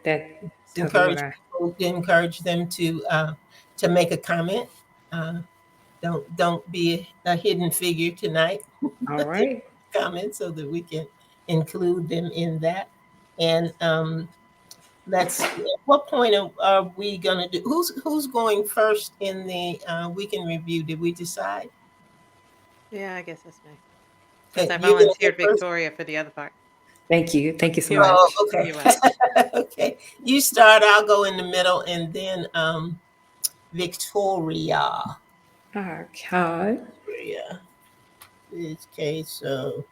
That's totally what encourage I. people, encourage them to make a comment. Uh, don't be a hidden figure tonight. All right. Comment so that we can include them in that. And let's see, at what point are we gonna do? Who's going first in the weekend review? Did we decide? Yeah, I guess that's me. Because Okay, I you're gonna go volunteered first. Victoria for the other part. Thank you. Thank you so You're welcome. much. Oh, okay. You're welcome. Okay, you start. I'll go in the middle, and then Victoria. Okay. Victoria. Okay, so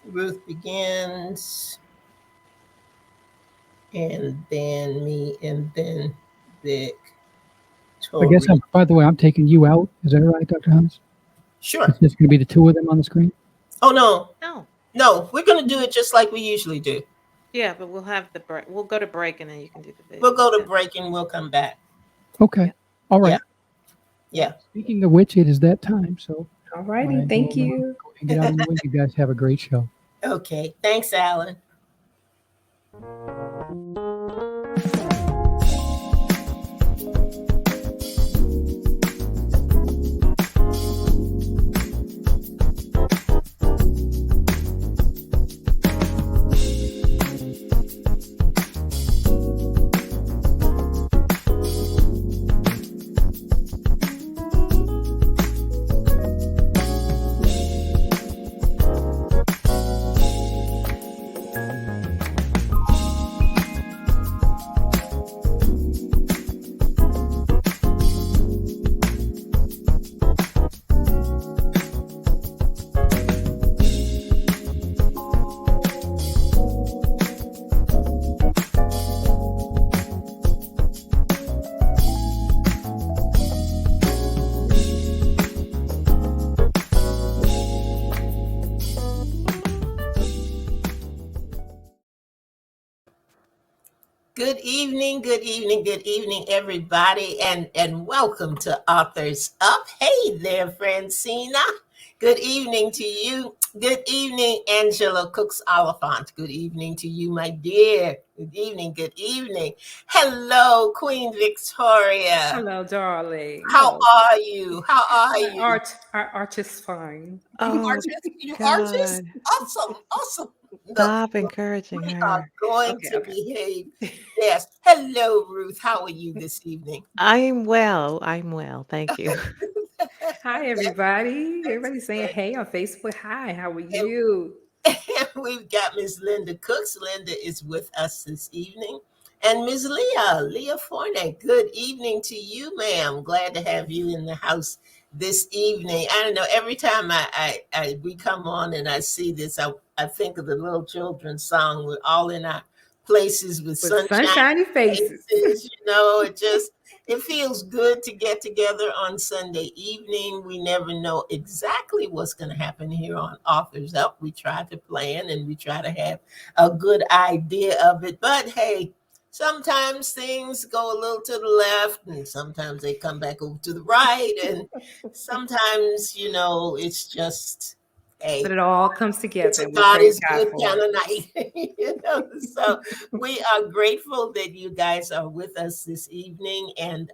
Ruth begins, and then me, and then I guess Victoria. by the way, I'm taking you out. Is that right, Dr. Hans? Sure. It's just going to be the two of them on the screen? Oh no, No. no, we're gonna do it just like we usually do. Yeah, but we'll have the break. We'll go to break and then you can do the We'll video. go to Yeah. break and we'll come back. Okay. Yeah. All Yeah, right. yeah. Speaking of which, it is that time. So All I righty. will Thank you. go and get out of the way. You guys have a great show. Okay. Thanks, Alan. Good evening, good evening, everybody, and welcome to Authors Up. Hey there, Francina. Good evening to you. Good evening, Angela Cooks Oliphant. Good evening to you, my dear. Good evening, good evening. Hello, Queen Victoria. Hello, darling. How Hello. are you? How are you? Our art is fine. You Oh, artist? You artist? God. Awesome, awesome. Look, Stop encouraging we are her. going Okay, to okay. behave. Yes. Hello, Ruth. How are you this evening? I'm well. I'm well. Thank you. Hi, everybody. Everybody's saying That's hey on Facebook. Hi, how are good. you? And we've got Miss Linda Cooks. Linda is with us this evening. And Miss Leah Forney. Good evening to you, ma'am. Glad to have you in the house this evening. I don't know, every time we come on and I see this, I think of the little children's song. We're all in our places with With sunshine sunshiny faces. faces. It feels good to get together on Sunday evening. We never know exactly what's going to happen here on Authors Up. We try to plan and we try to have a good idea of it. But hey, sometimes things go a little to the left and sometimes they come back over to the right. And sometimes, it's just, But hey, it all comes it's together. a We God praise is God good for kind it. of night. So we are grateful that you guys are with us this evening, and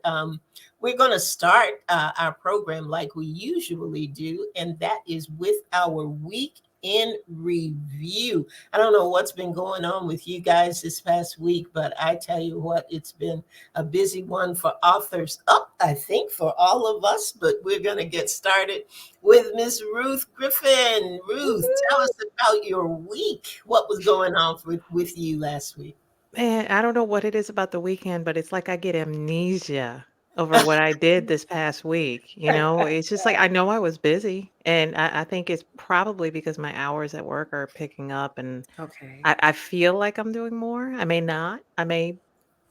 we're going to start our program like we usually do, and that is with our week in review. I don't know what's been going on with you guys this past week, but I tell you what, it's been a busy one for Authors Up, I think, for all of us. But we're going to get started with Miss Ruth Griffin. Ruth, tell us about your week. What was going on with you last week? Man, I don't know what it is about the weekend, but it's like I get amnesia over what I did this past week. It's just like I know I was busy, and I think it's probably because my hours at work are picking up, and Okay. I feel like I'm doing more. I may not. I may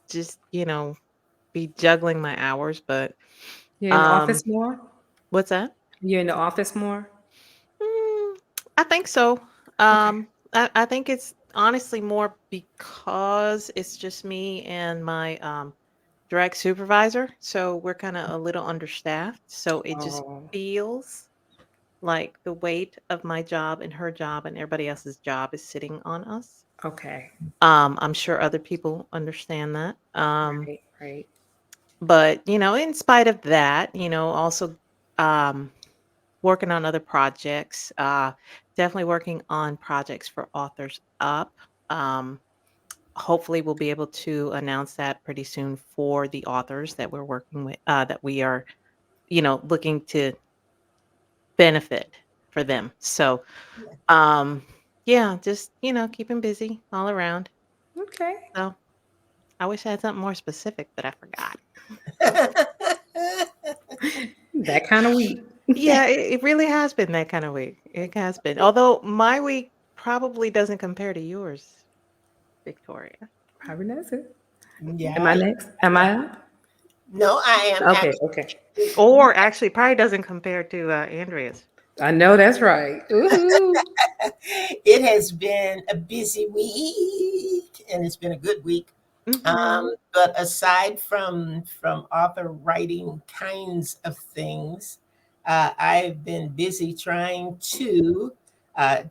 just, be juggling my hours, but You're in the um, office more? what's that? You're in the office more? Mm, I think so. Okay. I think it's honestly more because it's just me and my direct supervisor. So we're kind of a little understaffed. So it just Oh, feels like the weight of my job and her job and everybody else's job is sitting on us. Okay. I'm sure other people understand that. Right. Right. But, in spite of that, also um, working on other projects, definitely working on projects for Authors Up. Um, Hopefully, we'll be able to announce that pretty soon for the authors that we're working with, that we are, looking to benefit for them. So, Yeah. um, yeah, just, keeping busy all around. Okay. So, I wish I had something more specific, but I forgot. That kind of week. Yeah, it really has been that kind of week. It has been. Although my week probably doesn't compare to yours, Victoria. Probably knows it. Am I Yeah. next? Am I up? No, I am Okay. actually. Okay. Or actually, probably doesn't compare to Andrea's. I know that's right. Ooh. It has been a busy week, and it's been a good week. Hmm. But aside from author writing kinds of things, I've been busy trying to uh,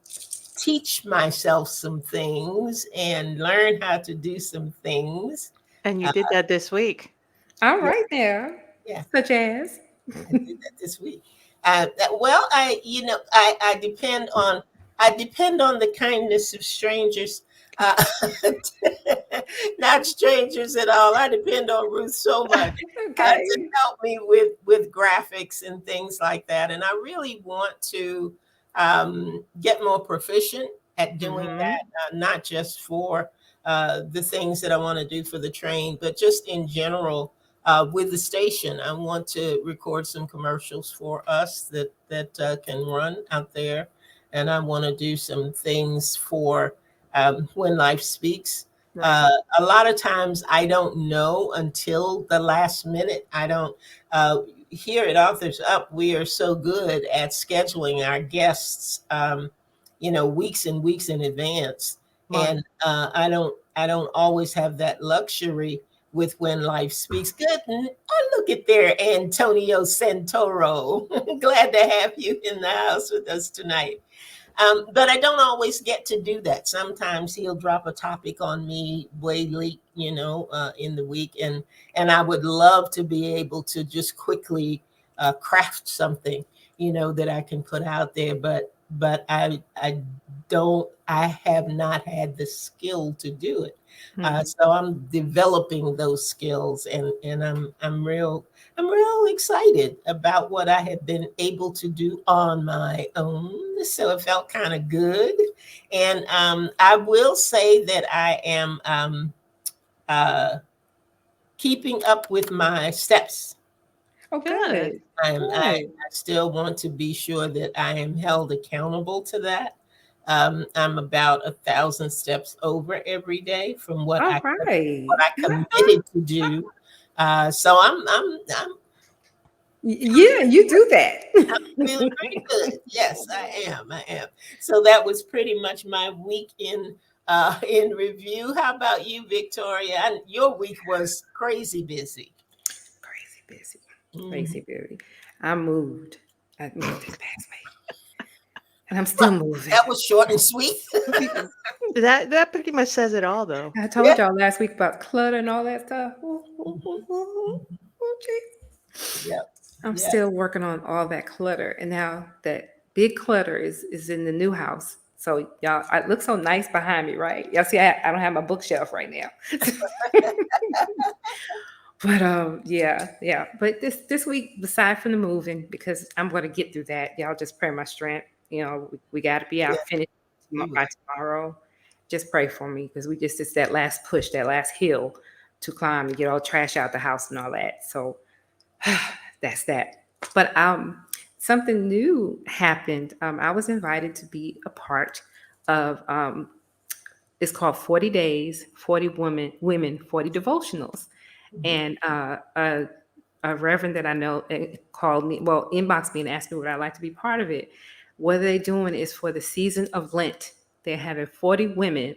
teach myself some things and learn how to do some things. And you Uh, did that this week. All yeah, right there. yeah. Such as. I did that this week. Well, I depend on the kindness of strangers, uh, not strangers at all. I depend on Ruth so much to Okay. help me with graphics and things like that. And I really want to get more proficient at doing Hmm. that, not just for the things that I want to do for the train, but just in general with the station. I want to record some commercials for us that can run out there, and I want to do some things for When Life Speaks. Right. Uh, a lot of times I don't know until the last minute. I don't. Here at Authors Up, we are so good at scheduling our guests, weeks and weeks in advance, Right. and I don't always have that luxury with When Life Speaks. Good. Oh, look at there, Antonio Santoro. Glad to have you in the house with us tonight. But I don't always get to do that. Sometimes he'll drop a topic on me way late, in the week, and I would love to be able to just quickly craft something, that I can put out there. But I have not had the skill to do it. Mhm. So I'm developing those skills, and I'm real excited about what I have been able to do on my own. So it felt kind of good. And I will say that I am uh, keeping up with my steps. Oh, Good. good. I Good. still want to be sure that I am held accountable to that. I'm about 1,000 steps over every day from what All I right. committed to do. So I'm Yeah, you do feeling that. pretty good. Yes, I am. I am. So that was pretty much my week in review. How about you, Victoria? Your week was crazy busy. Crazy busy. Mhm. Crazy busy. I moved. I moved this past week. And I'm still moving. That was short and sweet. That pretty much says it all, though. I Yeah. told y'all last week about clutter and all that stuff. Ooh, ooh, ooh, Mhm. ooh, ooh. Mhm. Ooh, geez. Yep. I'm Yep. still working on all that clutter. And now that big clutter is in the new house. So y'all, it looks so nice behind me, right? Y'all see, I don't have my bookshelf right now. But yeah, yeah. But this week, aside from the moving, because I'm gonna get through that. Y'all just pray my strength. We got to be Yeah. out finished We will. by tomorrow. Just pray for me because it's that last push, that last hill to climb to get all trash out the house and all that. So that's that. But something new happened. I was invited to be a part of it's called 40 Days, 40 Women, 40 Devotionals. Mhm. And a reverend that I know called me, well, inboxed me and asked me would I like to be part of it. What they're doing is for the season of Lent. They're having 40 women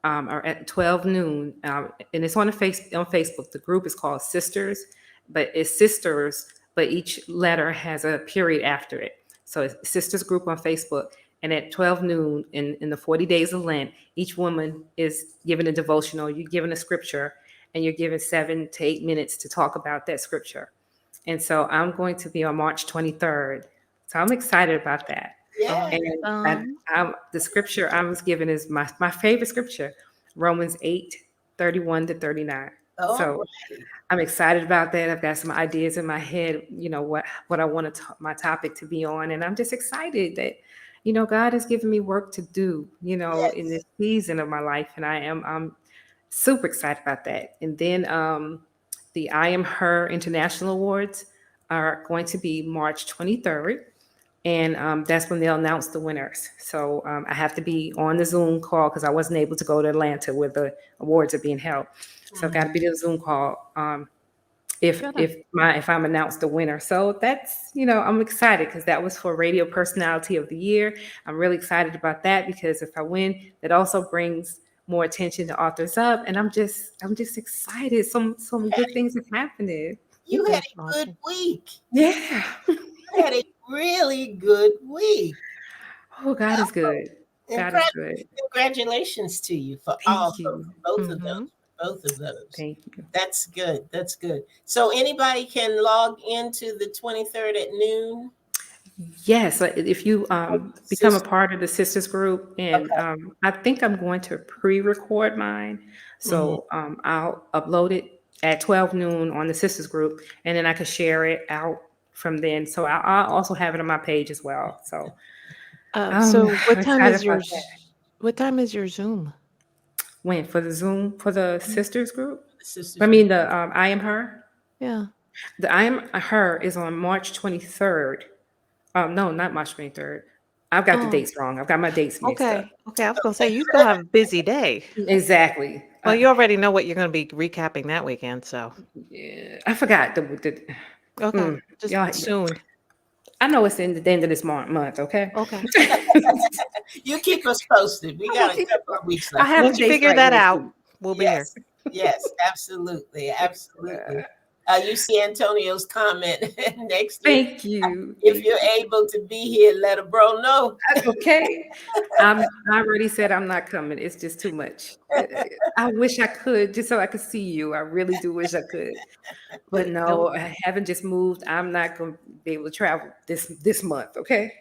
or at 12 noon, and it's on Facebook. The group is called Sisters, but it's Sisters, but each letter has a period after it. So it's Sisters group on Facebook, And at 12 noon in the 40 days of Lent, each woman is given a devotional. You're given a scripture, and you're given 7 to 8 minutes to talk about that scripture. And so I'm going to be on March 23rd. So I'm excited about that. Yeah. And Awesome. the scripture I was given is my favorite scripture, Romans 8:31 to 39. All So right. I'm excited about that. I've got some ideas in my head, what I want my topic to be on. And I'm just excited that, God has given me work to do, in Yes. this season of my life. And I'm super excited about that. And then the I Am Her International Awards are going to be March 23rd. And that's when they'll announce the winners. So I have to be on the Zoom call because I wasn't able to go to Atlanta where the awards are being held. So I've got to be on the Zoom call if Good. if I'm announced the winner. So that's I'm excited because that was for Radio Personality of the Year. I'm really excited about that because if I win, that also brings more attention to Authors Up, and I'm just excited. Some good things have happened. You had That's a good awesome. week. Yeah. You had a really good week. Oh, God is good. And God is good. congratulations to you for Thank you. both of Mm-hmm. those. Both of those. Thank you. That's good. That's good. So anybody can log into the 23rd at noon. Yes, if you become a Sister. part of the sisters group, and Okay. I think I'm going to pre-record mine, Mhm. so I'll upload it at 12 noon on the sisters group, and then I can share it out from then. So I'll also have it on my page as well. So So I'm excited about that. what time is your Zoom? When for the Zoom for the sisters group? The I sisters group. mean the I Am Her. Yeah. The I Am Her is on March 23rd. No, not March 23rd. I've got the Oh, dates wrong. I've got my dates mixed up. okay. Okay. I was gonna say you still have a busy day. Exactly. Well, you already know what you're gonna be recapping that weekend, so Yeah, I forgot okay. Just y'all. soon. I know it's in the end of this month. Okay. Okay. You keep us posted. We I will got a keep couple of weeks I left. have the Once you dates figure right that next out, week. we'll be here. Yes. Yes, absolutely. Absolutely. You see Antonio's comment next to it. Thank you. If you're able to be here, let a bro know. That's okay. I already said I'm not coming. It's just too much. I wish I could just so I could see you. I really do wish I could. But no, Nope. I haven't just moved. I'm not going to be able to travel this month. Okay.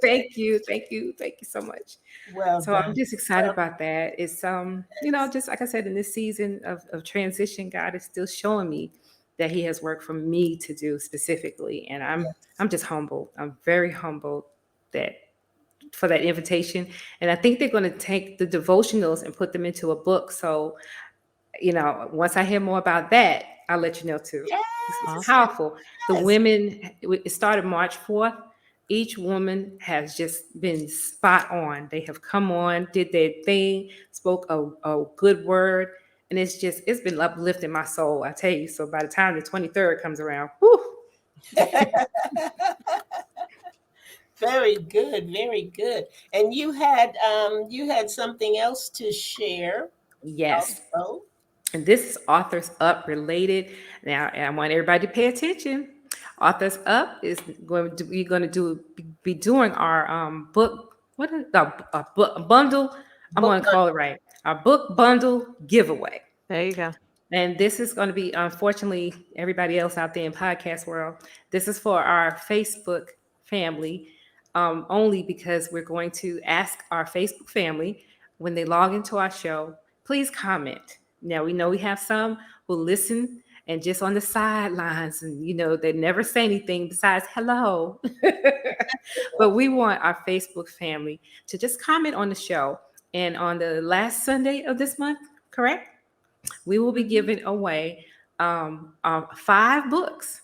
Thank you. Thank you. Thank you so much. Well So I'm done. just excited about that. It's just like I said, in this season of transition, God is still showing me that He has work for me to do specifically. And Yes. I'm just humbled. I'm very humbled that for that invitation. And I think they're going to take the devotionals and put them into a book. So, once I hear more about that, I'll let you know too. Yes. This is Awesome. powerful. The Yes. women, it started March 4th. Each woman has just been spot on. They have come on, did their thing, spoke a good word. And it's been uplifting my soul, I tell you. So by the time the 23rd comes around, whew, Very good. Very good. And you had something else to share yes. also. And this is Authors Up related. Now, I want everybody to pay attention. Authors Up is going to be doing our book. What is a book bundle? I'm Book going to call it right. Our book bundle giveaway. There you go. And this is going to be, unfortunately, everybody else out there in podcast world. This is for our Facebook family, only because we're going to ask our Facebook family when they log into our show, please comment. Now we know we have some who listen and just on the sidelines, and they never say anything besides hello. But we want our Facebook family to just comment on the show. And on the last Sunday of this month, correct? We will be Mhm. giving away 5 books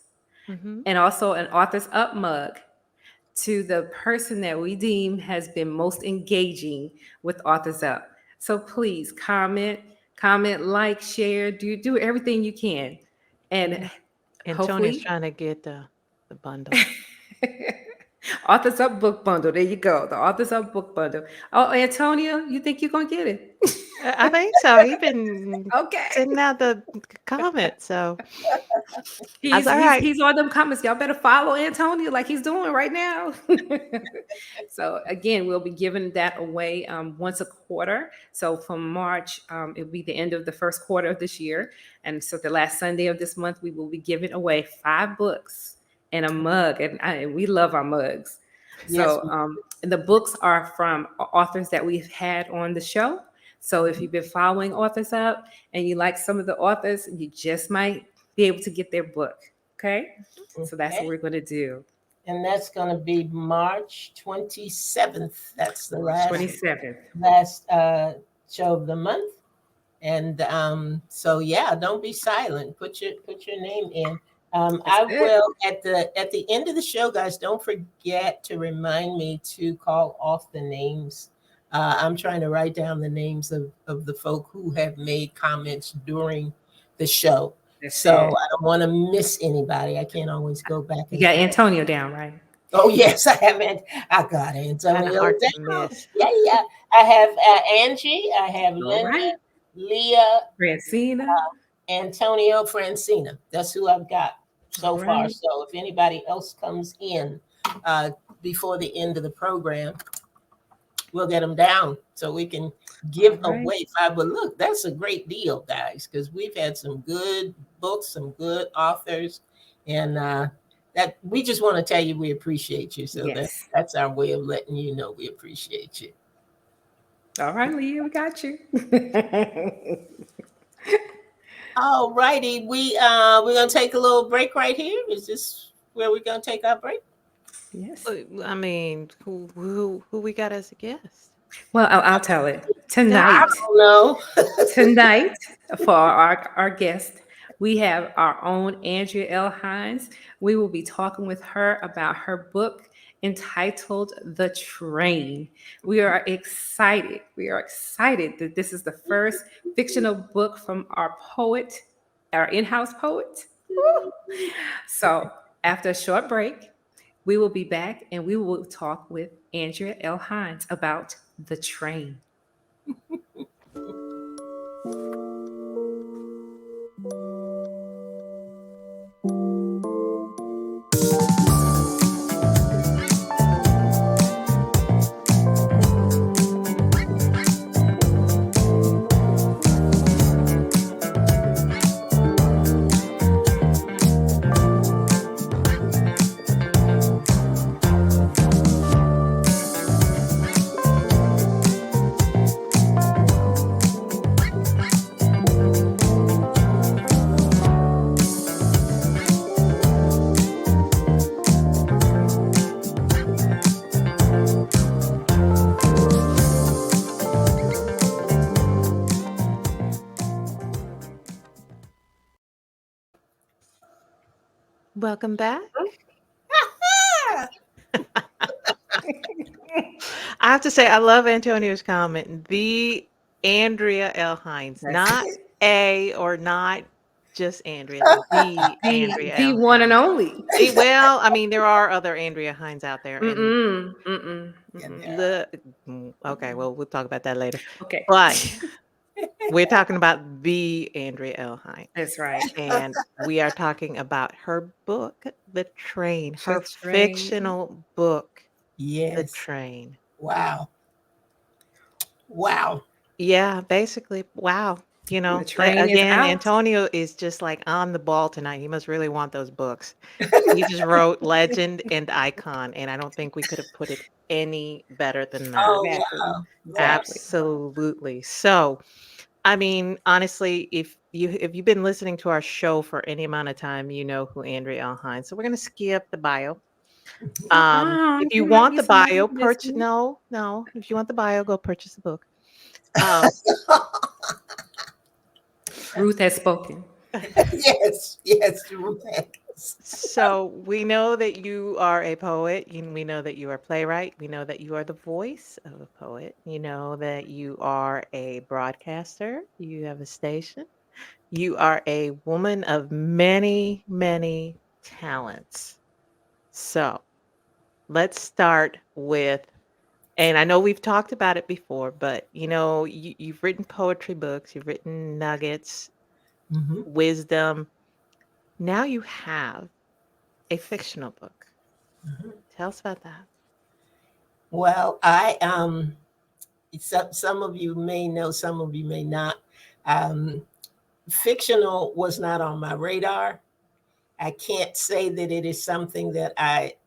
Mhm. and also an Authors Up mug to the person that we deem has been most engaging with Authors Up. So please comment, like, share, do everything you can. And Yeah. Antonia's hopefully, trying to get the bundle. Authors Up book bundle. There you go. The Authors Up book bundle. Oh, Antonio, you think you're gonna get it? I think so. He's been Okay. sending out the comments, so that's He's all he's right. he's on them comments. Y'all better follow Antonio like he's doing right now. So again, we'll be giving that away once a quarter. So from March, it'll be the end of the first quarter of this year, and so the last Sunday of this month, we will be giving away 5 books and a mug, and we love our mugs. Yes. So and the books are from authors that we've had on the show. So if you've been following Authors Up and you like some of the authors, you just might be able to get their book. Okay. So that's what Okay. we're going to do. And that's going to be March 27th. That's the last 27th. last show of the month. And so yeah, don't be silent. Put your name in. That's I it. will at the end of the show, guys. Don't forget to remind me to call off the names. I'm trying to write down the names of the folk who have made comments during the show. That's So it. I don't want to miss anybody. I can't always go back You and got forth. Antonio down, right? Oh yes, I haven't. I got Kind of Antonio hard to down. miss. Yeah, yeah. I have Angie. I have All Linda, right. Leah, Francina. Antonio, Francina. That's who I've got All so far. right. So if anybody else comes in uh, before the end of the program, we'll get them down so we can All give right. away 5. But look, that's a great deal, guys, because we've had some good books, some good authors, and that we just want to tell you we appreciate you. So Yes. that's our way of letting you know we appreciate you. All right, Leah, we got you. All righty, we're gonna take a little break right here. Is this where we're gonna take our break? Yes. I mean, who we got as a guest? Well, I'll tell it. Tell I Tonight, us. don't know. tonight, for our guest, we have our own Andrea L. Hines. We will be talking with her about her book entitled The Train. We are excited. We are excited that this is the first fictional book from our poet, our in-house poet. Woo! So after a short break, we will be back and we will talk with Andrea L. Hines about The Train. Welcome back. I have to say, I love Antonio's comment. The Andrea L. Hines, That's not it. a or not just Andrea, the Andrea The L. one and Hines. only. Well, I mean, there are other Andrea Hines out there, and Mm-mm, mm-mm, Yeah, mm-mm. there the okay, well, we'll talk about that later. Okay. But we're talking about the Andrea L. Hines, That's right. and we are talking about her book, The Train, The her Train. fictional book, The Yes. Train. Wow. Wow. Yeah, basically, wow. The train is Again, out. Antonio is just like on the ball tonight. He must really want those books. He just wrote Legend and Icon, and I don't think we could have put it any better than that. Oh Exactly. wow. Wow. Exactly. Absolutely. So, I mean, honestly, if you've been listening to our show for any amount of time, you know who Andrea L. Hines. So we're gonna skip the bio. If you There might want be the somebody bio, purchase listening. no, no. If you want the bio, go purchase the book. Um, Ruth has spoken. Yes. Yes. Yes. So we know that you are a poet, and we know that you are a playwright. We know that you are the voice of a poet. You know that you are a broadcaster. You have a station. You are a woman of many, many talents. So let's start with, and I know we've talked about it before, but you've written poetry books, you've written nuggets, Mhm. wisdom. Now you have a fictional book. Mhm. Tell us about that. Well, some of you may know, some of you may not. Um, Fictional was not on my radar. I can't say that it is something that I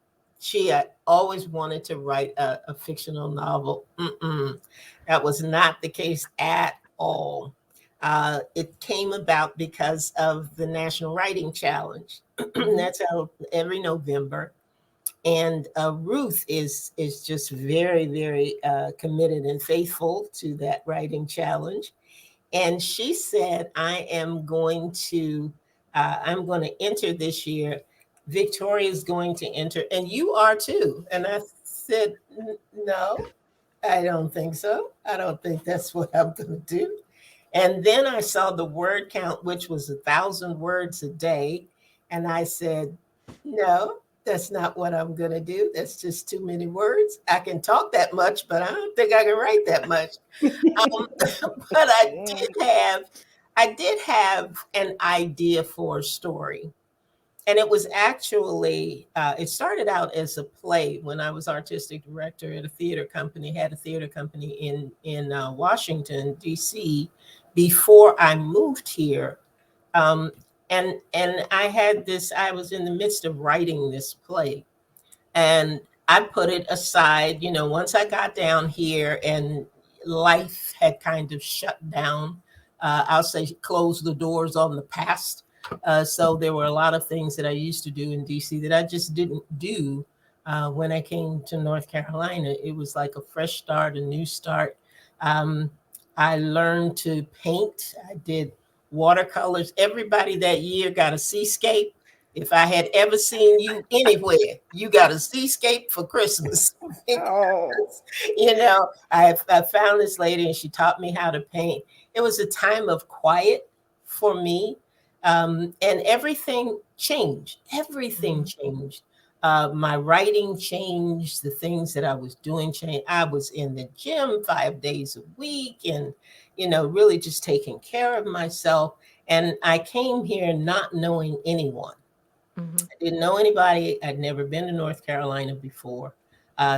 always wanted to write a fictional novel. Mm-mm. That was not the case at all. It came about because of the National Writing Challenge. Mhm. That's out every November. And Ruth is just very, very committed and faithful to that writing challenge. And she said, I'm going to enter this year. Victoria is going to enter, and you are too." And I said, No, I don't think so. I don't think that's what I'm going to do." And then I saw the word count, which was 1,000 words a day. And I said, "No, that's not what I'm going to do. That's just too many words. I can talk that much, but I don't think I can write that much." Um, but I did have an idea for a story. And it was actually, it started out as a play when I was artistic director at a theater company, had a theater company in Washington, D.C., before I moved here. Um, and I was in the midst of writing this play, and I put it aside, once I got down here and life had kind of shut down. I'll say closed the doors on the past. So there were a lot of things that I used to do in DC that I just didn't do when I came to North Carolina. It was like a fresh start, a new start. Um, I learned to paint. I did watercolors. Everybody that year got a seascape. If I had ever seen you anywhere, you got a seascape for Christmas. Oh, Because, I found this lady and she taught me how to paint. It was a time of quiet for me. And everything changed. Everything Mhm. changed. My writing changed. The things that I was doing changed. I was in the gym 5 days a week and, really just taking care of myself. And I came here not knowing anyone. Mhm. I didn't know anybody. I'd never been to North Carolina before.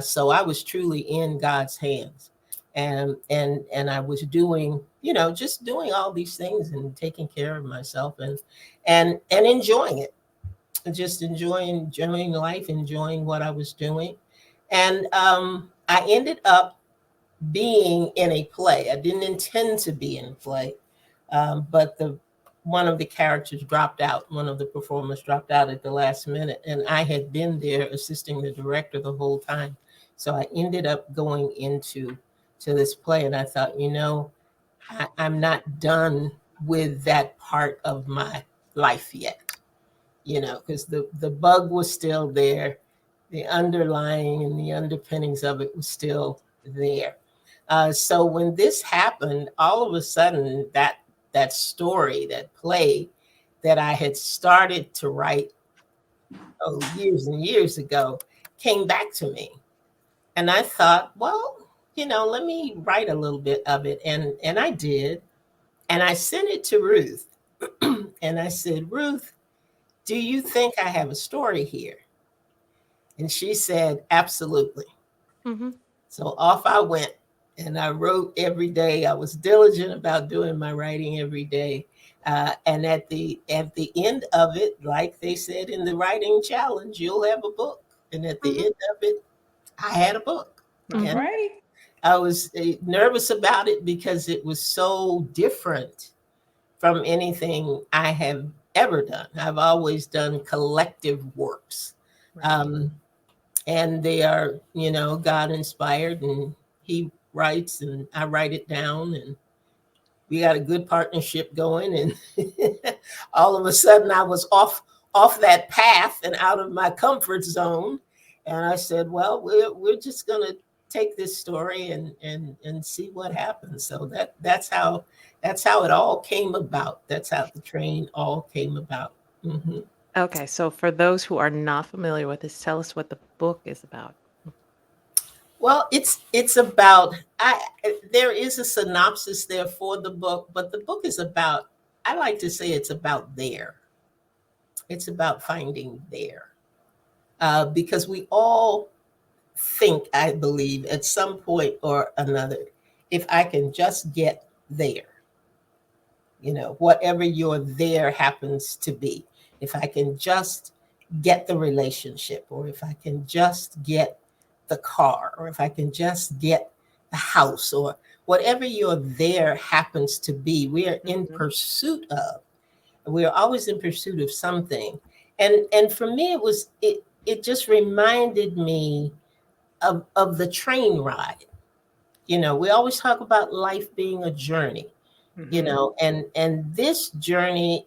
So I was truly in God's hands. And I was doing, just doing all these things and taking care of myself and enjoying it. Just enjoying life, enjoying what I was doing. And I ended up being in a play. I didn't intend to be in a play, but the one of the characters dropped out. One of the performers dropped out at the last minute, and I had been there assisting the director the whole time. So I ended up going to this play, and I thought, I'm not done with that part of my life yet. Because the bug was still there, the underlying and the underpinnings of it was still there. So when this happened, all of a sudden that story, that play that I had started to write years and years ago came back to me. And I thought, well, let me write a little bit of it. And I did. And I sent it to Ruth. And I said, "Ruth, do you think I have a story here?" And she said, "Absolutely." Mhm. So off I went and I wrote every day. I was diligent about doing my writing every day. And at the end of it, like they said in the writing challenge, you'll have a book. And at the Mhm. end of it, I had a book. all And Mhm. right. I was nervous about it because it was so different from anything I have ever done. I've always done collective works. Right. Um, and they are, God inspired, and he writes and I write it down, and we got a good partnership going. And all of a sudden I was off that path and out of my comfort zone. And I said, well, we're just going to take this story and see what happens. So that's how it all came about. That's how the train all came about. Mhm. Okay, so for those who are not familiar with this, tell us what the book is about. Well, it's about there is a synopsis there for the book, but the book is about, I like to say it's about there. It's about finding there. Because we all think, I believe, at some point or another, if I can just get there, whatever your there happens to be, if I can just get the relationship, or if I can just get the car, or if I can just get the house, or whatever your there happens to be, we are in Mhm. pursuit of. We are always in pursuit of something. And for me, it just reminded me of the train ride. We always talk about life being a journey, Hmm. and this journey,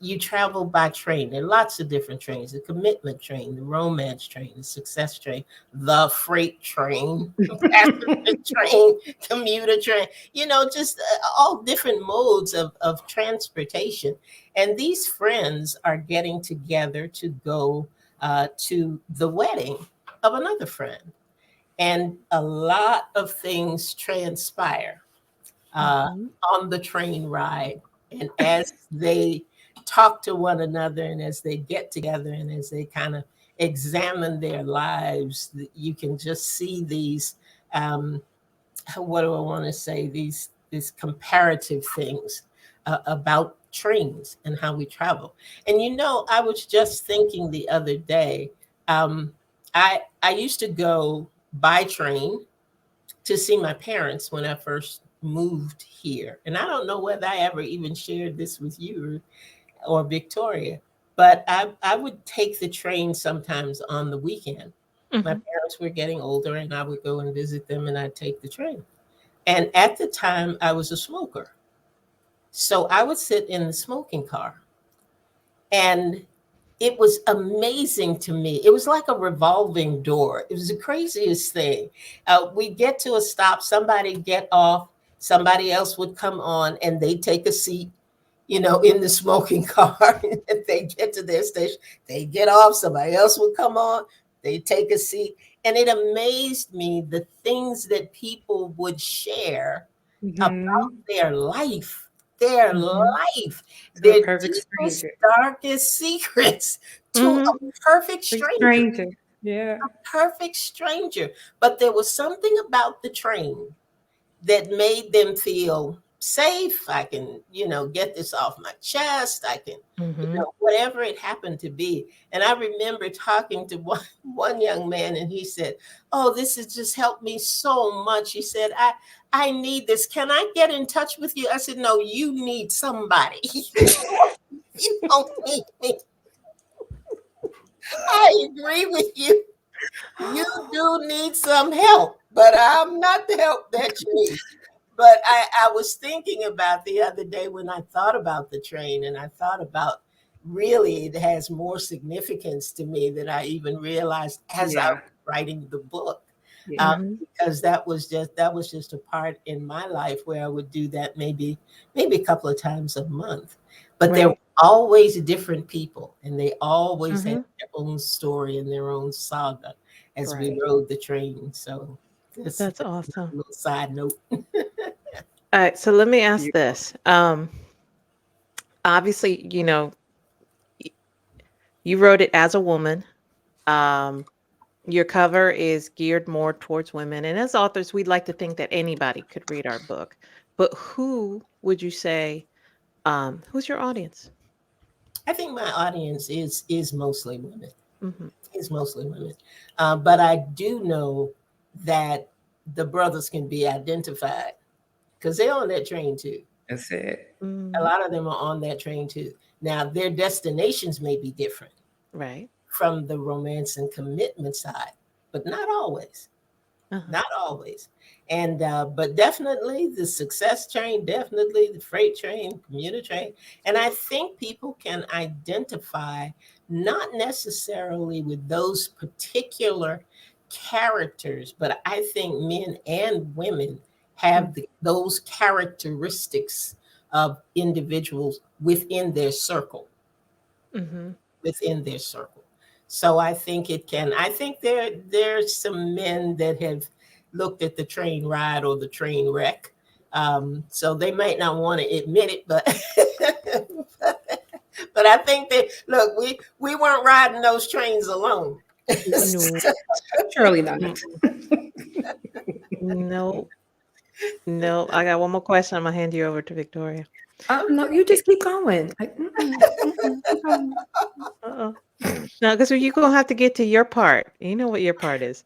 you travel by train. There are lots of different trains: the commitment train, the romance train, the success train, the freight train, passenger train, commuter train, just all different modes of transportation. And these friends are getting together to go to the wedding of another friend, and a lot of things transpire uh, Mhm. on the train ride. And as they talk to one another, and as they get together, and as they kind of examine their lives, you can just see these, um, what do I want to say, these comparative things about trains and how we travel. And I was just thinking the other day, um, I used to go by train to see my parents when I first moved here. And I don't know whether I ever even shared this with you or Victoria, but I would take the train sometimes on the weekend. My Mhm. parents were getting older, and I would go and visit them, and I'd take the train. And at the time, I was a smoker. So I would sit in the smoking car. And it was amazing to me. It was like a revolving door. It was the craziest thing. We'd get to a stop, somebody get off, somebody else would come on, and they take a seat, in the smoking car. And they get to their station, they get off, somebody else would come on, they take a seat. And it amazed me the things that people would share about Hmm. their life, their Mhm. life, To a their perfect deepest, stranger. darkest secrets to a Mhm. perfect Perfect stranger, stranger. Yeah. perfect stranger. But there was something about the train that made them feel safe. I can, get this off my chest. I can, Mhm. whatever it happened to be. And I remember talking to one young man, and he said, "Oh, this has just helped me so much." He said, I need this. Can I get in touch with you? I said, "No, you need somebody." You don't need me. I agree with you. You do need some help, but I'm not the help that you need. But I was thinking about the other day when I thought about the train, and I thought about, really, it has more significance to me than I even realized as I Yeah. was writing the book. Yeah. Mhm. Because that was just a part in my life where I would do that maybe a couple of times a month. But there were Right. always different people, and they always had Mhm. their own story and their own saga as we Right. rode the train. So That's that's awesome. a little side note. All right, so let me ask Beautiful. this. Obviously, y- you wrote it as a woman. Um, your cover is geared more towards women, and as authors, we'd like to think that anybody could read our book. But who would you say, who's your audience? I think my audience is mostly women. Mhm. Is mostly women, but I do know that the brothers can be identified because they're on that train too. That's it. A Mm, lot of them are on that train too. Now their destinations may be different right. from the romance and commitment side, but not always. Uh-huh. Not always. And but definitely the success train, definitely the freight train, commuter train. And I think people can identify not necessarily with those particular characters, but I think men and women have those characteristics of individuals within their circle. Mm-hmm. within their circle. So I think it can. I think there's some men that have looked at the train ride or the train wreck. So they might not want to admit it, but but I think that look, we weren't riding those trains alone. No. Surely not. No. No. I got one more question. I'm gonna hand you over to Victoria. Oh no, you just keep going. Like, keep going. Uh-oh. No, because you're gonna have to get to your part. You know what your part is.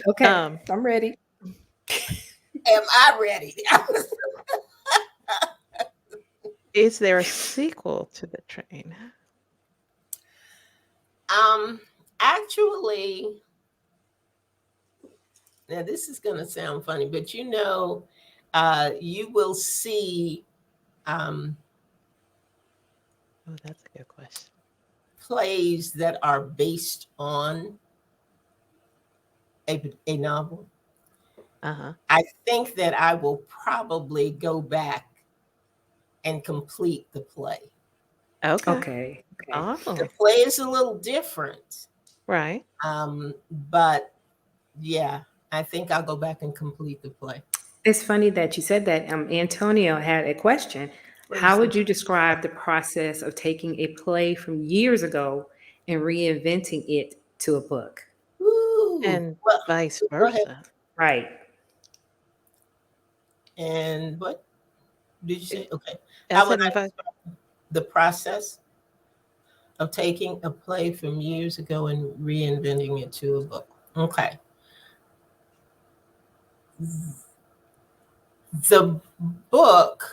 Okay, Um, I'm ready. Am I ready? is there a sequel to the train? Actually, now this is going to sound funny, but you will see Oh, that's a good question. plays that are based on a novel. Uh-huh. I think that I will probably go back and complete the play. Okay. Okay. Oh, The play is a little different, right. but yeah, I think I'll go back and complete the play. It's funny that you said that. Antonio had a question. How would you describe the process of taking a play from years ago and reinventing it to a book? Ooh, And well, vice go ahead. versa. Right. And what did you say? Okay. I How said would I and vice. describe the process of taking a play from years ago and reinventing it to a book? Okay. The book,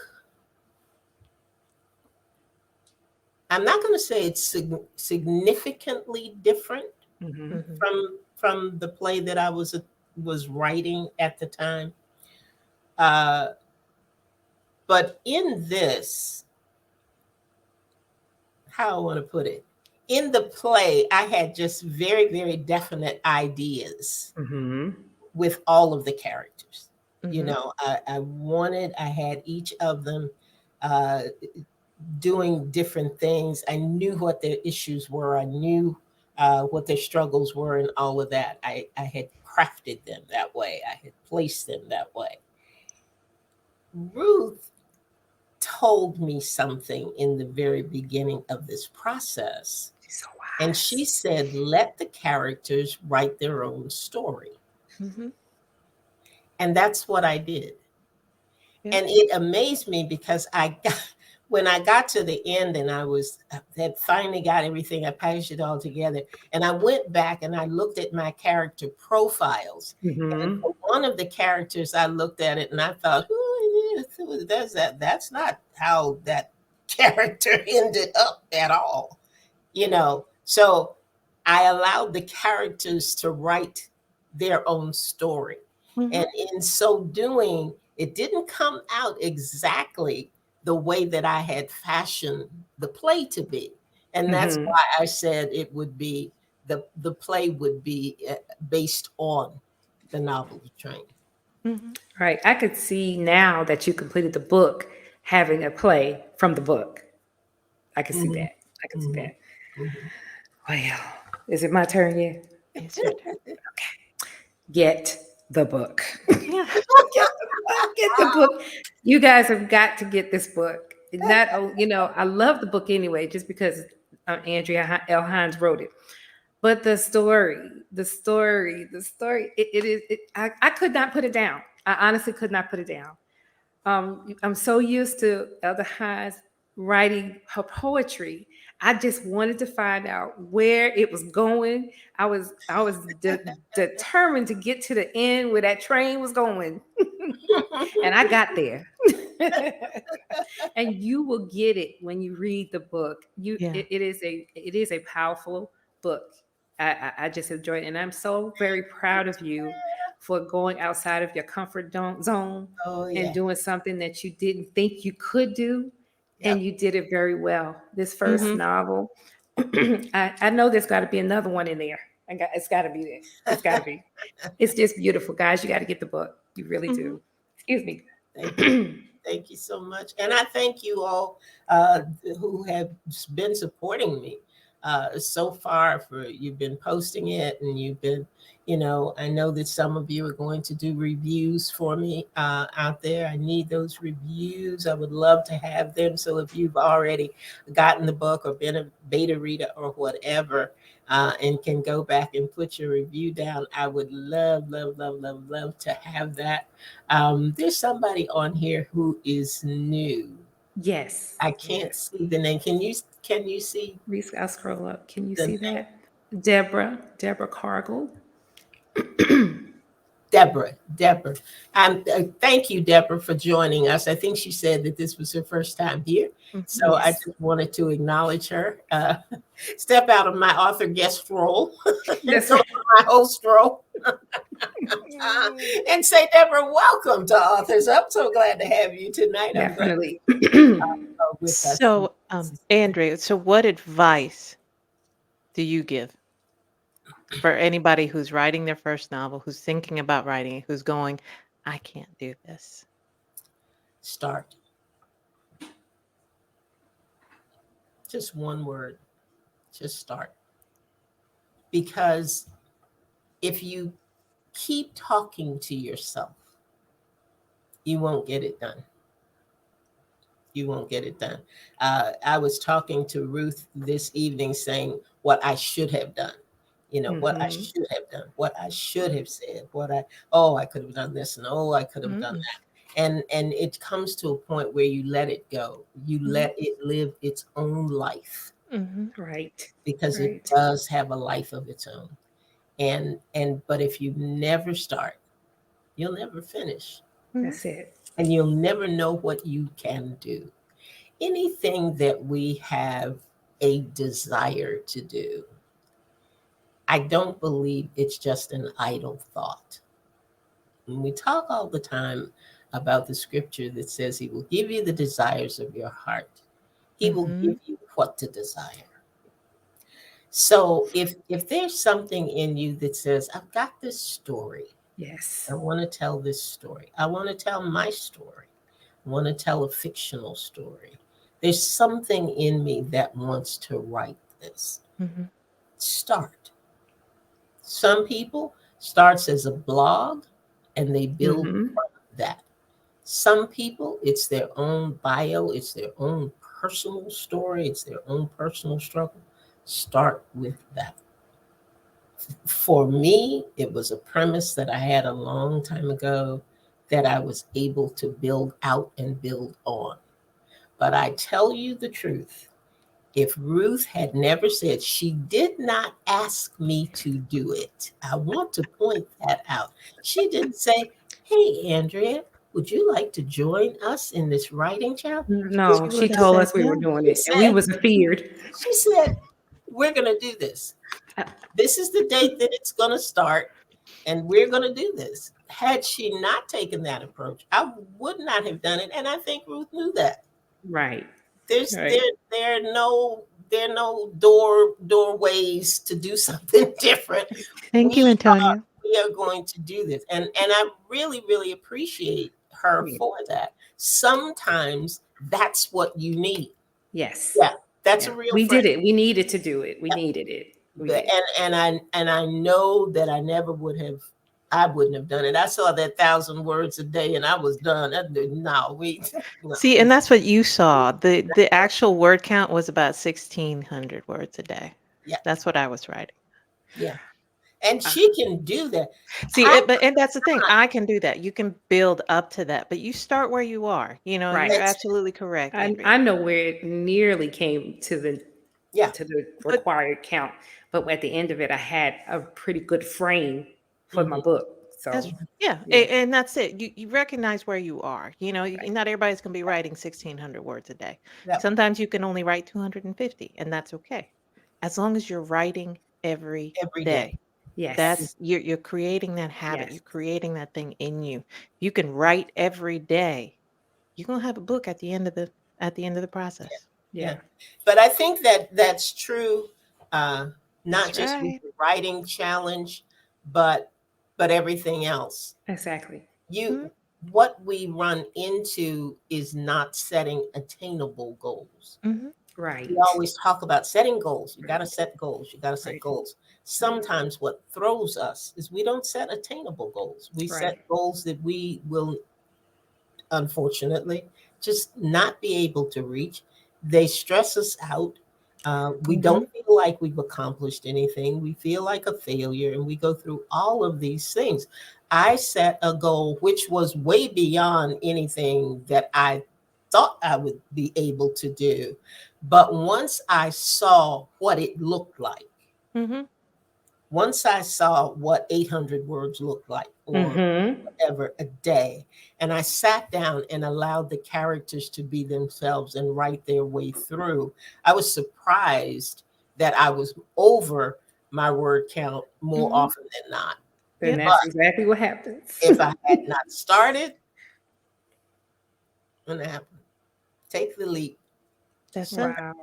I'm not going to say it's significantly different Mhm. Mhm. from the play that I was writing at the time. But in this, how I want to put it, in the play, I had just very, very definite ideas Mhm. with all of the characters. You Mhm. know, I had each of them uh, doing different things. I knew what their issues were. I knew what their struggles were and all of that. I had crafted them that way. I had placed them that way. Ruth told me something in the very beginning of this process. She's so And wise. she said, let the characters write their own story. Mhm. And that's what I did. Yeah. And it amazed me because when I got to the end and had finally got everything, I packaged it all together. And I went back and I looked at my character profiles. And Mhm. for one of the characters, I looked at it and I thought, who does that? That's not how that character ended up at all. So I allowed the characters to write their own story. Mhm. And in so doing, it didn't come out exactly the way that I had fashioned the play to be. And that's Mhm. why I said it would be the play would be based on the novel The Train. Mhm. Right. I could see now that you completed the book having a play from the book. I could see Mhm, that. I could see mhm, that. mhm. Well, is it my turn yet? It's your turn. Get the book. Yeah. Get the book. You guys have got to get this book. Not, I love the book anyway, just because Andrea L. Hines wrote it. But the story, it is. I could not put it down. I honestly could not put it down. I'm so used to Elder Hines writing her poetry. I just wanted to find out where it was going. I was determined to get to the end where that train was going, and I got there. And you will get it when you read the book. Yeah. It is a powerful book. I just enjoyed it, and I'm so very proud of you for going outside of your comfort zone Oh, and yeah. doing something that you didn't think you could do, and Yep. you did it very well. This first Mhm. novel, I know there's got to be another one in there. It's got to be there. It's got to be. It's just beautiful, guys. You got to get the book. You really Mhm. do. Excuse me. Thank you. Thank you so much. And I thank you all who have been supporting me. so far. For you've been posting it, and you've been, I know that some of you are going to do reviews for me out there. I need those reviews. I would love to have them. So if you've already gotten the book or been a beta reader or whatever, and can go back and put your review down, I would love, love, love, love, love to have that. There's somebody on here who is new. Yes. I can't Yes. see the name. Can you see Reese, I'll scroll up. Can you the see name? that? Deborah Cargill. Deborah. Thank you, Deborah, for joining us. I think she said that this was her first time here. So I Yes. just wanted to acknowledge her. Step out of my author guest role and That's go right. to my host role and say, Deborah, welcome to Authors Up. So glad to have you tonight. I'm glad Definitely. you're with us. So, Andrea, so what advice do you give for anybody who's writing their first novel, who's thinking about writing it, who's going, I can't do this? Start. Just one word. Just start. Because if you keep talking to yourself, you won't get it done. You won't get it done. I was talking to Ruth this evening saying what I should have done. What I should have done, what I should have said, I could have done this, and I could have done that. And it comes to a point where you let it go. You let it live its own life, Right. because it Right. does have a life of its own. But if you never start, you'll never finish, That's it. and you'll never know what you can do. Anything that we have a desire to do, I don't believe it's just an idle thought. And we talk all the time about the scripture that says he will give you the desires of your heart. He will give you what to desire. So if there's something in you that says, I've got this story, Yes. I want to tell this story, I want to tell my story, I want to tell a fictional story, there's something in me that wants to write this. Start. Some people starts as a blog and they build from that. Some people, it's their own bio, it's their own personal story, it's their own personal struggle. Start with that. For me, it was a premise that I had a long time ago that I was able to build out and build on. But I tell you the truth, if Ruth had never said, she did not ask me to do it. I want to point that out. She didn't say, hey, Andrea, would you like to join us in this writing challenge? No, She she would have told said us we were no. doing She it, and we said, was feared. she said, we're going to do this. This is the date that it's going to start, and we're going to do this. Had she not taken that approach, I would not have done it. And I think Ruth knew that. Right. There's Right. there are no doorways to do something different. Thank you, Antonia. We are going to do this, and I really, really appreciate her for that. Sometimes that's what you need. Yes. Yeah, that's Yeah. a real We friend. did it. We needed to do it. We needed it. We did. And I know that I wouldn't have done it. I saw that 1,000 words a day and I was done. No. See, and that's what you saw. The actual word count was about 1,600 words a day. Yeah. That's what I was writing. Yeah. And she can do that. See, and that's the thing. I can do that. You can build up to that, but you start where you are. Right. You're absolutely correct, Andrea. I know where it nearly came to the Yeah. But required count, but at the end of it, I had a pretty good frame for my book. So that's yeah. and that's it. You recognize where you are. Not everybody's gonna be writing 1,600 words a day. Yeah. Sometimes you can only write 250, and that's okay, as long as you're writing every day. Yes. That's you're creating that habit. Yes. You're creating that thing in you. You can write every day. You're gonna have a book at the end of the process. Yeah. But I think that that's true, not That's just with right. the writing challenge, but everything else. Exactly. What we run into is not setting attainable goals. Right. We always talk about setting goals. You got to set goals. You got to set Right. goals. Sometimes what throws us is we don't set attainable goals. We Right. set goals that we will, unfortunately, just not be able to reach. They stress us out. We don't feel like we've accomplished anything. We feel like a failure, and we go through all of these things. I set a goal which was way beyond anything that I thought I would be able to do. But once I saw what it looked like, Mm-hmm. once I saw what 800 words looked like, or Mm-hmm. whatever a day, and I sat down and allowed the characters to be themselves and write their way through, I was surprised that I was over my word count more Mm-hmm. often than not. Then Yep. that's But exactly what happens. if I had not started, what happened? Take the leap. That's it. Wow.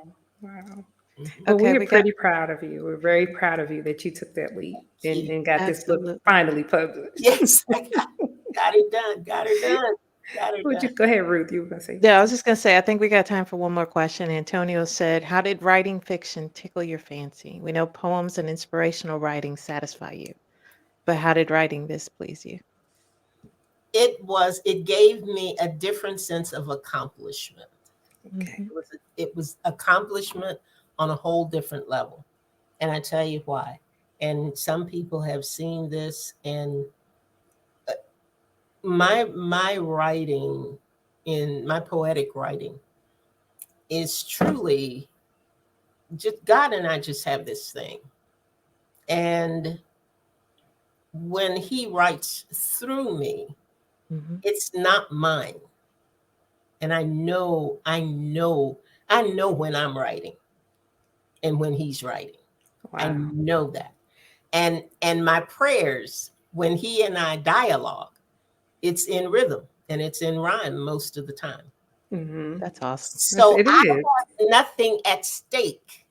Wow. Mhm. Well, Okay, we are we got pretty proud of you. We're very proud of you that you took that leap and got this book absolutely. finally published. Yes, I got it done. Got her done. Got her Would you done. go ahead, Ruth? You were gonna say Yeah, I was something? just gonna say, I think we got time for one more question. Antonio said, "How did writing fiction tickle your fancy? We know poems and inspirational writing satisfy you, but how did writing this please you?" It gave me a different sense of accomplishment. Okay. Mhm. It was accomplishment on a whole different level. And I tell you why. And some people have seen this, and my writing, in my poetic writing, is truly just God and I just have this thing. And when he writes through me, Mhm. it's not mine. And I know when I'm writing and when he's writing. I Wow. know that. And my prayers, when he and I dialogue, it's in rhythm and it's in rhyme most of the time. Mm-hmm. That's awesome. So It I is. have nothing at stake.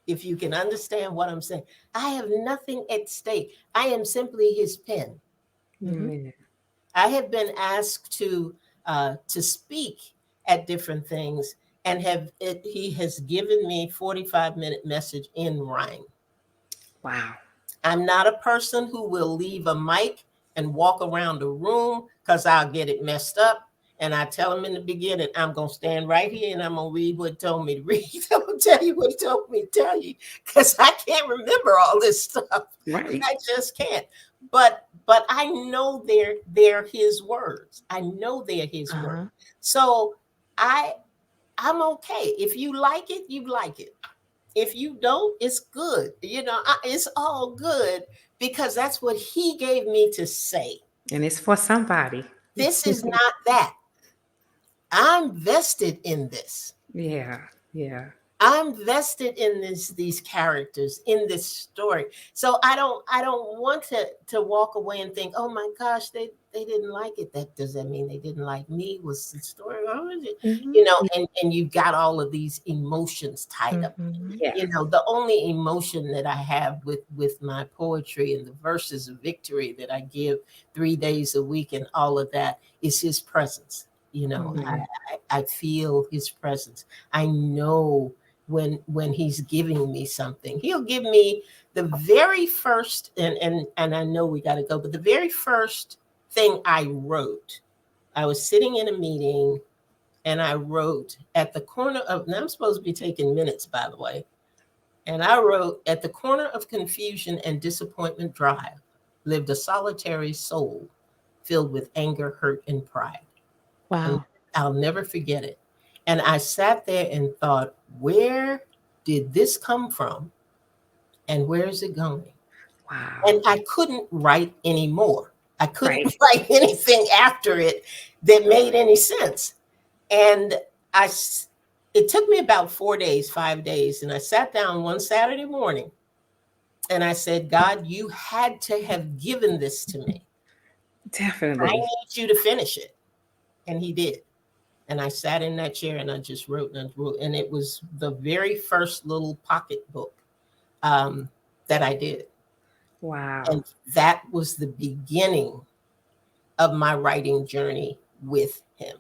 If you can understand what I'm saying, I have nothing at stake. I am simply his pen. Mhm. Amen. I have been asked to speak at different things, and he has given me 45-minute message in rhyme. Wow. I'm not a person who will leave a mic and walk around the room because I'll get it messed up. And I tell him in the beginning, I'm going to stand right here and I'm going to read what he told me to read. I'm going to tell you what he told me to tell you, because I can't remember all this stuff. Right. I just can't. But I know they're his words. I know they're his words. Uh-huh. So I'm okay. If you like it, you like it. If you don't, it's good. It's all good, because that's what he gave me to say. And it's for somebody. This is not that. I'm vested in this. Yeah. Yeah. I'm vested in these characters, in this story. So I don't want to walk away and think, oh my gosh, they didn't like it. Does that mean they didn't like me? Was the story wrong? Mhm. And you've got all of these emotions tied up. Mhm. Yeah. The only emotion that I have with my poetry and the verses of victory that I give 3 days a week and all of that is his presence. Mhm. I feel his presence. I know when he's giving me something. He'll give me the very first, and I know we got to go, but the very first thing I wrote, I was sitting in a meeting and I wrote at the corner of, and I'm supposed to be taking minutes, by the way. And I wrote, at the corner of confusion and disappointment drive lived a solitary soul filled with anger, hurt, and pride. And Wow. I'll never forget it. And I sat there and thought, where did this come from? And where is it going? Wow. And I couldn't write anymore. I couldn't Right. write anything after it that made any sense. And it took me about 4 days, 5 days. And I sat down one Saturday morning and I said, God, you had to have given this to me. I Definitely. need you to finish it. And he did. And I sat in that chair and I just wrote and wrote. And it was the very first little pocket book that I did. Wow. And that was the beginning of my writing journey with him.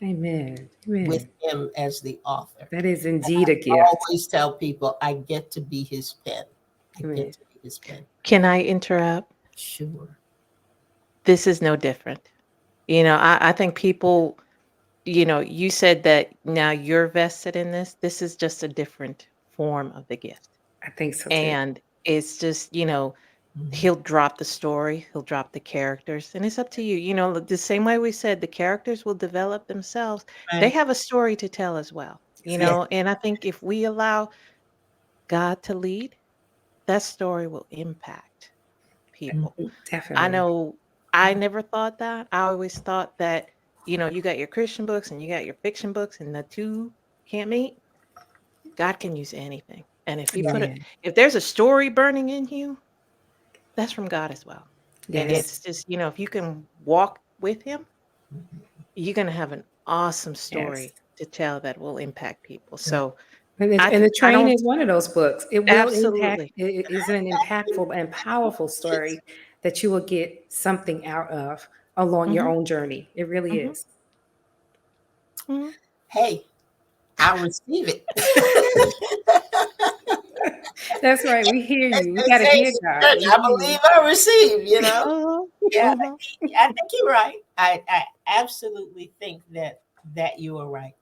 Amen. with Amen. him as the author. That is And indeed a I gift. always tell people I get to be his pen. I Amen. get to be his pen. Can I interrupt? Sure. This is no different. I think people, you said that now you're vested in this. This is just a different form of the gift. I think so too. And it's just, Mhm. he'll drop the story, he'll drop the characters, and it's up to you. The same way we said the characters will develop themselves. They Right. have a story to tell as well, Yes. and I think if we allow God to lead, that story will impact people. Mhm. I Definitely. know I never thought that. I always thought that, you got your Christian books and you got your fiction books and the two can't meet. God can use anything. And Amen. if there's a story burning in you, that's from God as well. And Yes. it's just, if you can walk with him, Mhm. you're going to have an awesome Yes. story to tell that will impact people. Right. So And the I train don't is one of those books. It will impact. absolutely. It is an impactful and powerful story that you will get something out of along your Hmm. own journey. It really Hmm. is. Hmm. Hey, I'll receive it. That's right. We hear As you. We they got to say hear in God. church, We I hear you. believe I receive, Uh-huh. Yeah, Uh-huh. I think you're right. I absolutely think that you are right.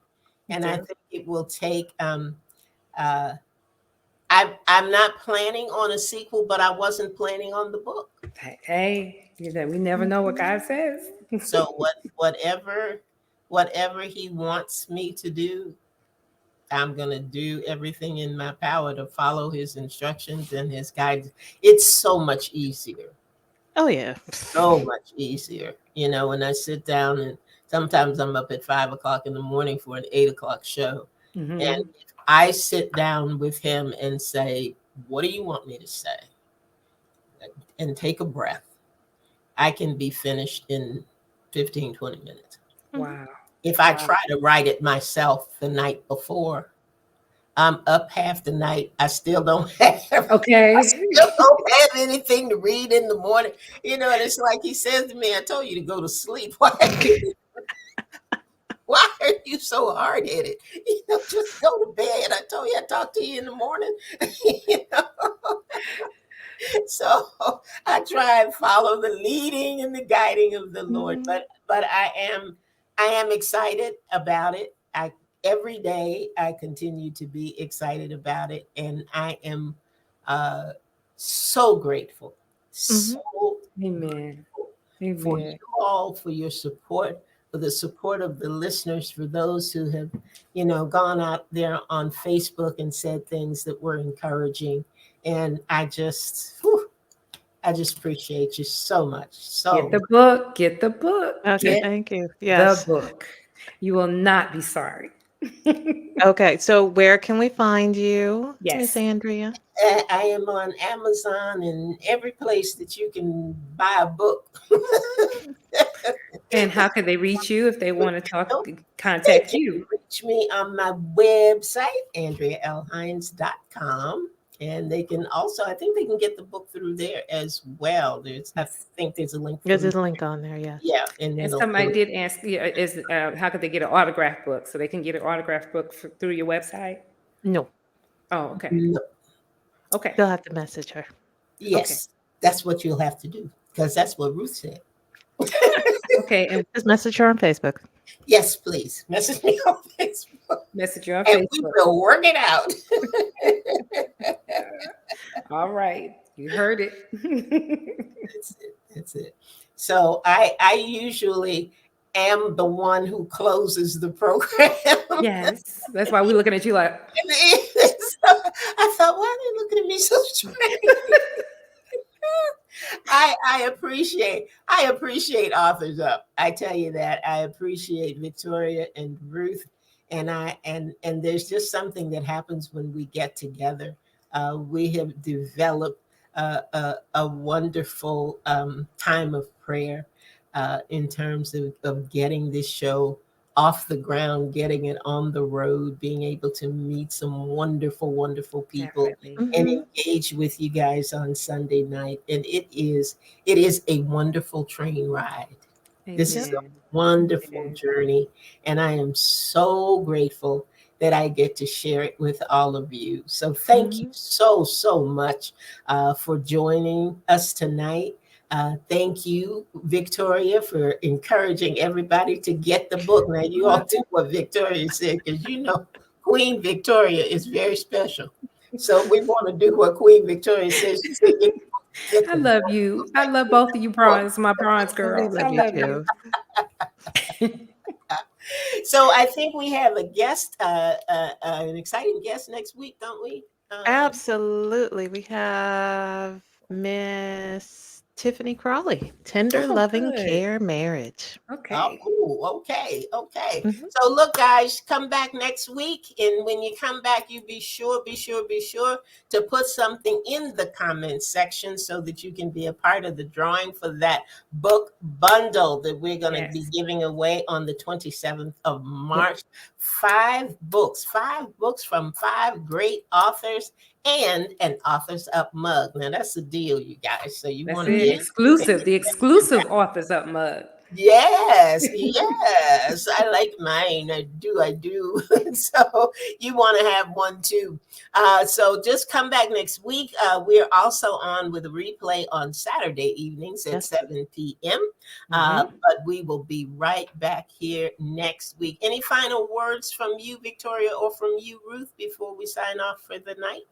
And I Yeah. think it will take uh I'm not planning on a sequel, but I wasn't planning on the book. Hey, we never know what God says. So whatever he wants me to do, I'm gonna do everything in my power to follow his instructions and his guidance. It's so much easier. Oh yeah. So much easier. When I sit down, and sometimes I'm up at 5 o'clock in the morning for an 8 o'clock show. And Hmm. if I sit down with him and say, what do you want me to say? And take a breath, I can be finished in 15, 20 minutes. Mhm. Wow. If I Wow. try to write it myself the night before, I'm up half the night. I still don't have Okay. anything to read in the morning. And it's like he says to me, I told you to go to sleep. Why are you so hard headed? Just go to bed. I told you I'd talk to you in the morning. you know? So I try and follow the leading and the guiding of the Lord. Mhm. But I am excited about it. I Every day I continue to be excited about it, and I am uh, so grateful, so Mhm. Amen. for you Amen. all, for your support, for the support of the listeners, for those who have, gone out there on Facebook and said things that were encouraging. And I just appreciate you so much. Get So the book. Get the book. Okay, Get thank you. the Yes. book. You will not be sorry. Okay, so where can we find you, Miss Yes. Andrea? I am on Amazon and every place that you can buy a book. And how can they reach you if they want to talk, They contact can you? reach me on my website, AndreaLHines.com. And they can also, I think they can get the book through there as well. I Yes. think there's a link There's through. a link on there, yes. Yeah, and And it'll, somebody did ask, how could they get an autograph book? So they can get an autograph book through your website? No, Oh, okay. no, Okay. you'll have to message her. Okay. yes, that's what you'll have to do because that's what Ruth said. Okay. And Just message her on Facebook. Yes, please message me on Facebook message you on and we Facebook. will work it out. All right. You heard it. That's it. That's it. So I usually am the one who closes the program. Yes. That's why we're looking at you like, So I thought, why are they looking at me so strange? I appreciate authors up. I tell you that. I appreciate Victoria and Ruth, and there's just something that happens when we get together. We have developed a wonderful time of prayer in terms of getting this show off the ground, getting it on the road, being able to meet some wonderful, wonderful people definitely. and Mhm. engage with you guys on Sunday night. And it is a wonderful train ride. This is a Amen. wonderful Amen. journey, and I am so grateful that I get to share it with all of you. So thank you Mhm. so, so much for joining us tonight. Thank you, Victoria, for encouraging everybody to get the book. Now, you all do what Victoria said, because you know Queen Victoria is very special. So we want to do what Queen Victoria says. She said, get I the love you. I love both of you book. bronze, my bronze We girls. I love you love you. too. So I think we have a guest, an exciting guest next week, don't we? Absolutely. We have Miss Tiffany Crawley, Tender Oh, Loving good. Care Marriage. Oh, Okay. ooh, okay, okay. Mhm. So look, guys, come back next week, and when you come back, you be sure to put something in the comments section so that you can be a part of the drawing for that book bundle that we're going to be Yes. giving away on the 27th of Yep. March. Five books from five great authors and an author's up mug. Now that's the deal, you guys. So you That's want to it. be Mhm. Exclusive. The exclusive authors up mug. Yes, yes. I like mine. I do. So you want to have one too. So just come back next week. We're also on with a replay on Saturday evenings at Yes. 7 p.m. Mhm. But we will be right back here next week. Any final words from you, Victoria, or from you, Ruth, before we sign off for the night?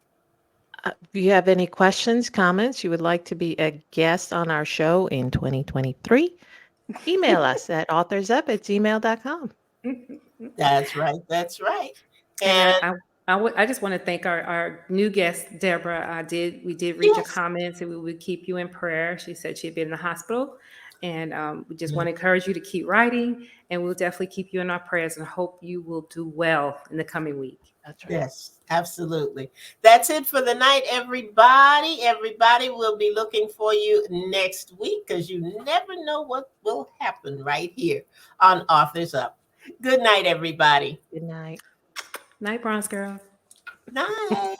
If you have any questions, comments, you would like to be a guest on our show in 2023, email us at authorsup@gmail.com. That's right. That's right. And And I just want to thank our new guest, Deborah. We did read your yes. comments and we would keep you in prayer. She said she'd been in the hospital. And we just want to encourage you to keep writing. And we'll definitely keep you in our prayers and hope you will do well in the coming week. That's right. Yes, absolutely. That's it for the night, everybody. Everybody will be looking for you next week because you never know what will happen right here on Authors Up. Good night, everybody. Good night. Night, Bronze Girl. Night.